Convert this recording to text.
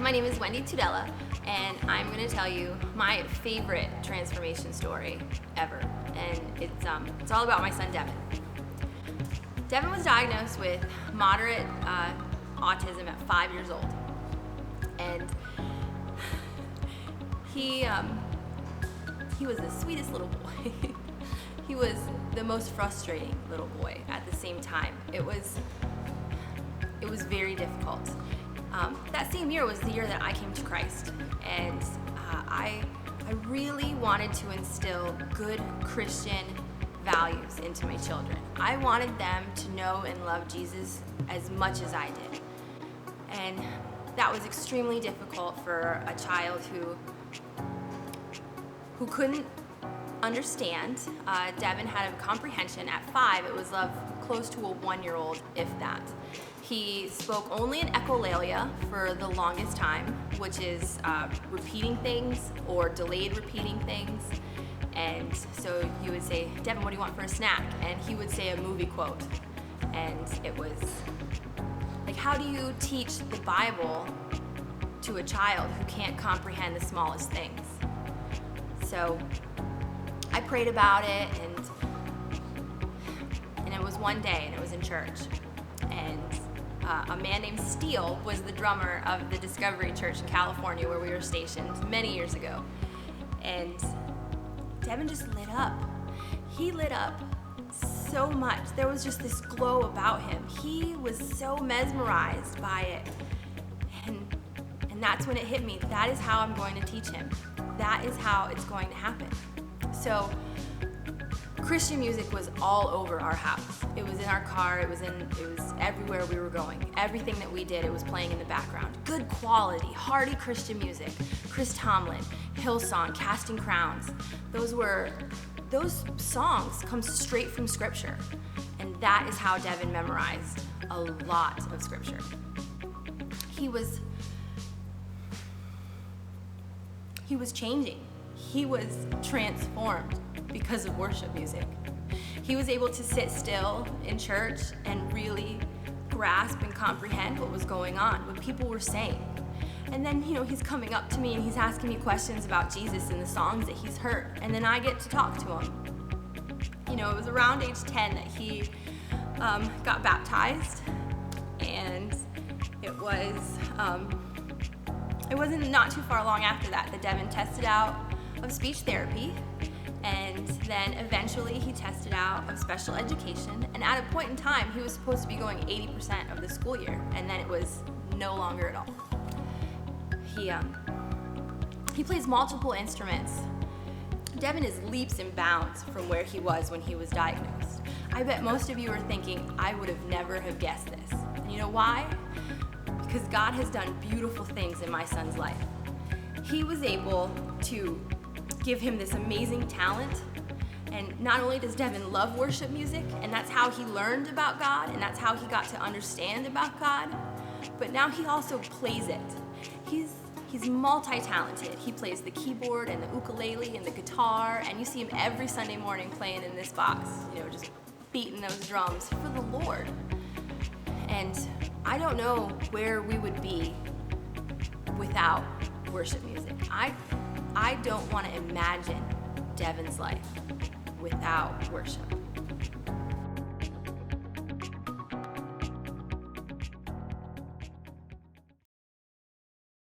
my name is Wendy and I'm going to tell you my favorite transformation story ever. And it's all about my son Devin. Devin was diagnosed with moderate autism at 5 years old. And he was the sweetest little boy. He was the most frustrating little boy at the same time. It was very difficult. That same year was the year that I came to Christ, and I really wanted to instill good Christian values into my children. I wanted them to know and love Jesus as much as I did. And that was extremely difficult for a child who couldn't understand. Devin had a comprehension at 5. It was close to a 1-year-old, if that. He spoke only in echolalia for the longest time, which is repeating things or delayed repeating things. And so you would say, "Devin, what do you want for a snack?" And he would say a movie quote. And it was like, how do you teach the Bible to a child who can't comprehend the smallest things? So I prayed about it, and it was one day, and it was in church. And a man named Steele was the drummer of the Discovery Church in California, where we were stationed many years ago. And Devin just lit up. He lit up so much. There was just this glow about him. He was so mesmerized by it. And that's when it hit me. That is how I'm going to teach him. That is how it's going to happen. So Christian music was all over our house. It was in our car, it was everywhere we were going. Everything that we did, it was playing in the background. Good quality, hearty Christian music. Chris Tomlin, Hillsong, Casting Crowns. Those songs come straight from Scripture. And that is how Devin memorized a lot of Scripture. He was changing. He was transformed because of worship music. He was able to sit still in church and really grasp and comprehend what was going on, what people were saying. And then, he's coming up to me and he's asking me questions about Jesus and the songs that he's heard. And then I get to talk to him. It was around age 10 that he got baptized. And it wasn't not too far long after that Devin tested out of speech therapy, and then eventually he tested out of special education, and at a point in time he was supposed to be going 80% of the school year, and then it was no longer at all. He plays multiple instruments. Devin is leaps and bounds from where he was when he was diagnosed. I bet most of you are thinking, I would have never have guessed this. And you know why? Because God has done beautiful things in my son's life. He was able to give him this amazing talent, and not only does Devin love worship music, and that's how he learned about God, and that's how he got to understand about God, but now he also plays it. He's multi-talented. He plays the keyboard and the ukulele and the guitar, and you see him every Sunday morning playing in this box, just beating those drums for the Lord. And I don't know where we would be without worship music. I don't want to imagine Devin's life without worship.